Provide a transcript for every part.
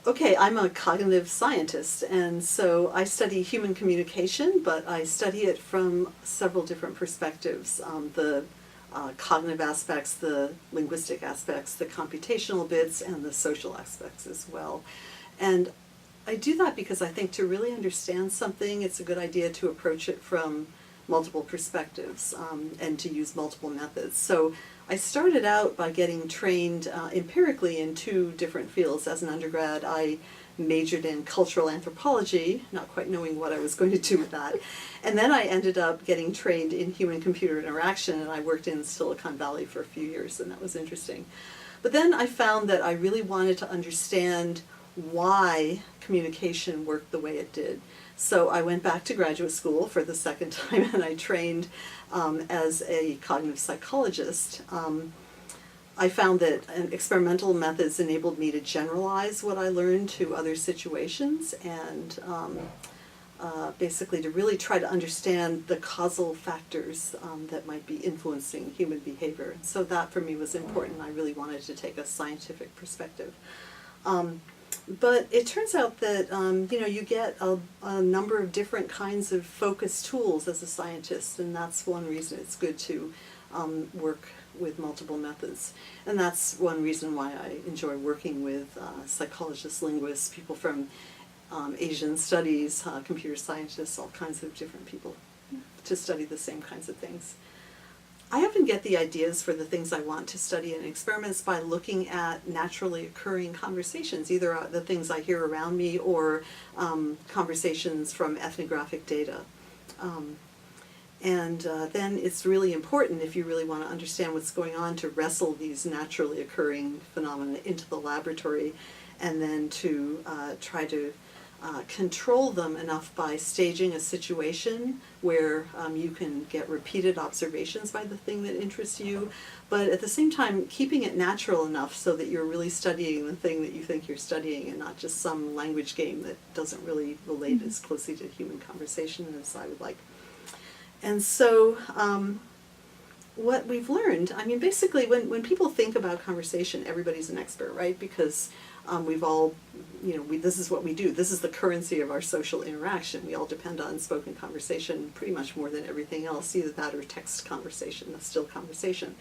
Okay, I'm a cognitive scientist, and so I study human communication, but I study it from several different perspectives. The cognitive aspects, the linguistic aspects, the computational bits, and the social aspects as well. And I do that because I think to really understand something, it's a good idea to approach it from multiple perspectives and to use multiple methods. So I started out by getting trained empirically in two different fields. As an undergrad, I majored in cultural anthropology, not quite knowing what I was going to do with that. And then I ended up getting trained in human-computer interaction, and I worked in Silicon Valley for a few years, and that was interesting. But then I found that I really wanted to understand why communication worked the way it did. So I went back to graduate school for the second time, and I trained as a cognitive psychologist. I found that experimental methods enabled me to generalize what I learned to other situations, and basically to really try to understand the causal factors that might be influencing human behavior. So that for me was important. I really wanted to take a scientific perspective. But it turns out that you get a number of different kinds of focus tools as a scientist, and that's one reason it's good to work with multiple methods. And that's one reason why I enjoy working with psychologists, linguists, people from Asian studies, computer scientists, all kinds of different people to study the same kinds of things. I often get the ideas for the things I want to study in experiments by looking at naturally occurring conversations, either the things I hear around me or conversations from ethnographic data. Then it's really important, if you really want to understand what's going on, to wrestle these naturally occurring phenomena into the laboratory, and then to try to control them enough by staging a situation where you can get repeated observations by the thing that interests you, but at the same time keeping it natural enough so that you're really studying the thing that you think you're studying and not just some language game that doesn't really relate as closely to human conversation as I would like. And so what we've learned, I mean, basically when people think about conversation, everybody's an expert, right? Because we've all, this is what we do. This is the currency of our social interaction. We all depend on spoken conversation pretty much more than everything else, either that or text conversation, a still conversation.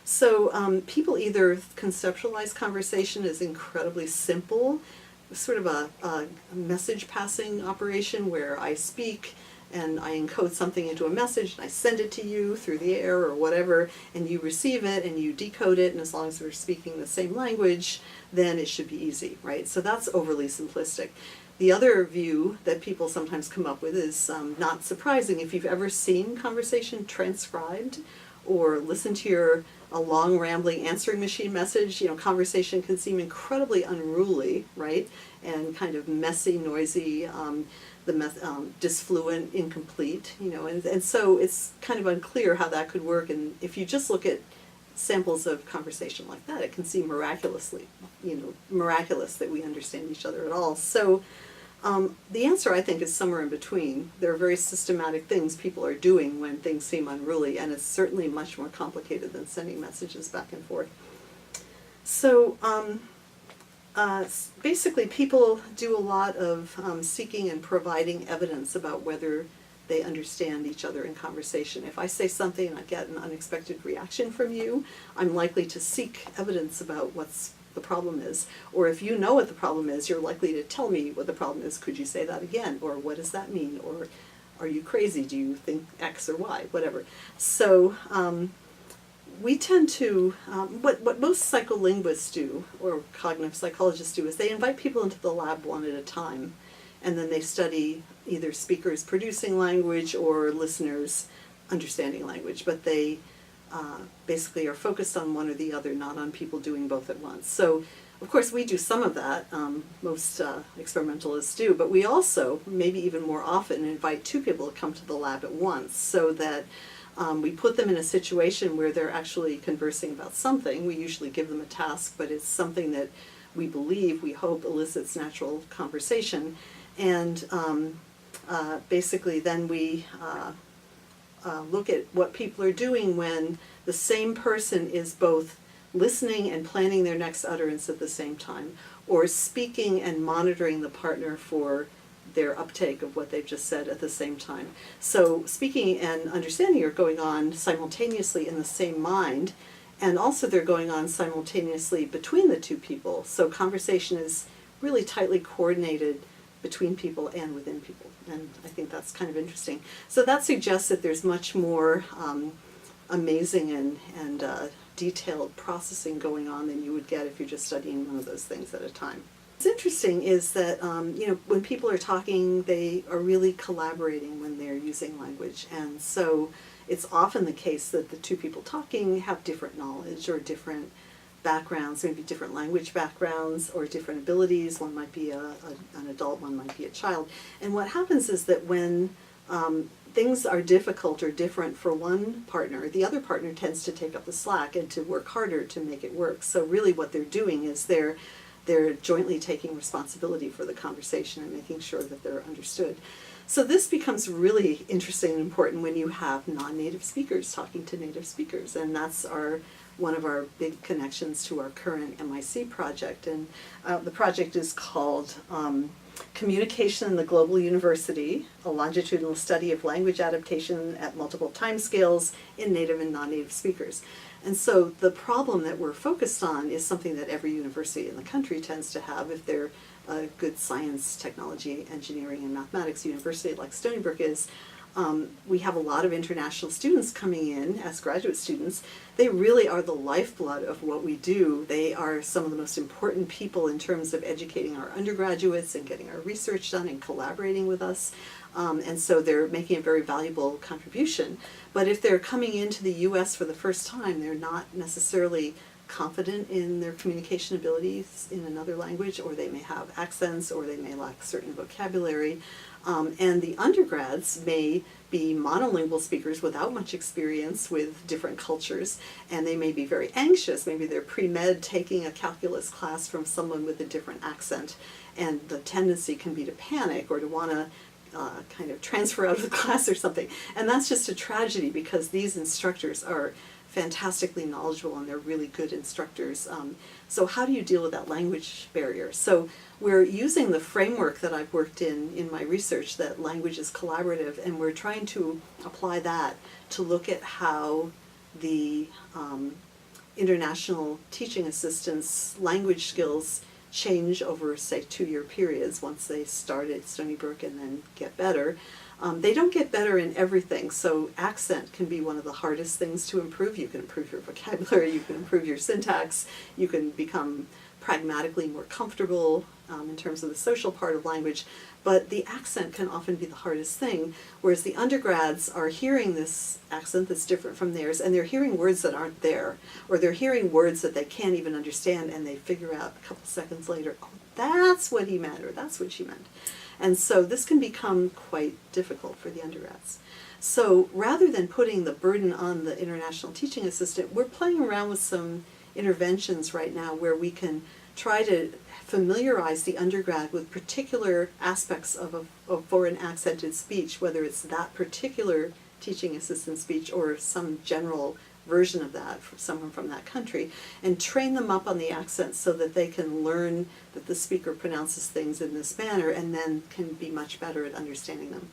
So people either conceptualize conversation as incredibly simple, sort of a message passing operation where I speak and I encode something into a message and I send it to you through the air or whatever, and you receive it and you decode it, and as long as we're speaking the same language, then it should be easy, right? So that's overly simplistic. The other view that people sometimes come up with is not surprising. If you've ever seen conversation transcribed or listened to a long rambling answering machine message, conversation can seem incredibly unruly, right? And kind of messy, noisy, disfluent, incomplete, and so it's kind of unclear how that could work. And if you just look at samples of conversation like that, it can seem miraculous that we understand each other at all. So the answer, I think, is somewhere in between. There are very systematic things people are doing when things seem unruly, and it's certainly much more complicated than sending messages back and forth. So basically, people do a lot of seeking and providing evidence about whether they understand each other in conversation. If I say something and I get an unexpected reaction from you, I'm likely to seek evidence about what's the problem is. Or if you know what the problem is, you're likely to tell me what the problem is. Could you say that again? Or what does that mean? Or are you crazy? Do you think X or Y? Whatever. So we tend to, what most psycholinguists do, or cognitive psychologists do, is they invite people into the lab one at a time, and then they study either speakers producing language or listeners understanding language, but they basically are focused on one or the other, not on people doing both at once. So, of course, we do some of that, most experimentalists do, but we also, maybe even more often, invite two people to come to the lab at once, so that we put them in a situation where they're actually conversing about something. We usually give them a task, but it's something that we believe, we hope, elicits natural conversation. And basically then we look at what people are doing when the same person is both listening and planning their next utterance at the same time, or speaking and monitoring the partner for their uptake of what they've just said at the same time. So speaking and understanding are going on simultaneously in the same mind, and also they're going on simultaneously between the two people. So conversation is really tightly coordinated between people and within people. And I think that's kind of interesting. So that suggests that there's much more amazing and detailed processing going on than you would get if you're just studying one of those things at a time. What's interesting is that when people are talking, they are really collaborating when they're using language. And so it's often the case that the two people talking have different knowledge or different backgrounds, maybe different language backgrounds or different abilities. One might be an adult, one might be a child. And what happens is that when things are difficult or different for one partner, the other partner tends to take up the slack and to work harder to make it work. So really what they're doing is they're jointly taking responsibility for the conversation and making sure that they're understood. So this becomes really interesting and important when you have non-native speakers talking to native speakers, and that's one of our big connections to our current MIC project. And the project is called Communication in the Global University, a longitudinal study of language adaptation at multiple timescales in native and non-native speakers. And so the problem that we're focused on is something that every university in the country tends to have if they're a good science, technology, engineering, and mathematics university like Stony Brook is. We have a lot of international students coming in as graduate students. They really are the lifeblood of what we do. They are some of the most important people in terms of educating our undergraduates and getting our research done and collaborating with us. And so they're making a very valuable contribution. But if they're coming into the US for the first time, they're not necessarily confident in their communication abilities in another language, or they may have accents, or they may lack certain vocabulary. And the undergrads may be monolingual speakers without much experience with different cultures, and they may be very anxious. Maybe they're pre-med taking a calculus class from someone with a different accent, and the tendency can be to panic or to want to kind of transfer out of the class or something. And that's just a tragedy, because these instructors are fantastically knowledgeable and they're really good instructors. So how do you deal with that language barrier? So we're using the framework that I've worked in my research, that language is collaborative, and we're trying to apply that to look at how the international teaching assistants' language skills change over, say, 2-year periods once they start at Stony Brook and then get better. They don't get better in everything, so accent can be one of the hardest things to improve. You can improve your vocabulary, you can improve your syntax, you can become pragmatically more comfortable in terms of the social part of language, but the accent can often be the hardest thing, whereas the undergrads are hearing this accent that's different from theirs, and they're hearing words that aren't there, or they're hearing words that they can't even understand, and they figure out a couple seconds later, oh, that's what he meant, or that's what she meant. And so this can become quite difficult for the undergrads. So rather than putting the burden on the international teaching assistant, we're playing around with some interventions right now where we can try to familiarize the undergrad with particular aspects of foreign accented speech, whether it's that particular teaching assistant speech or some general version of that from someone from that country, and train them up on the accents so that they can learn that the speaker pronounces things in this manner and then can be much better at understanding them.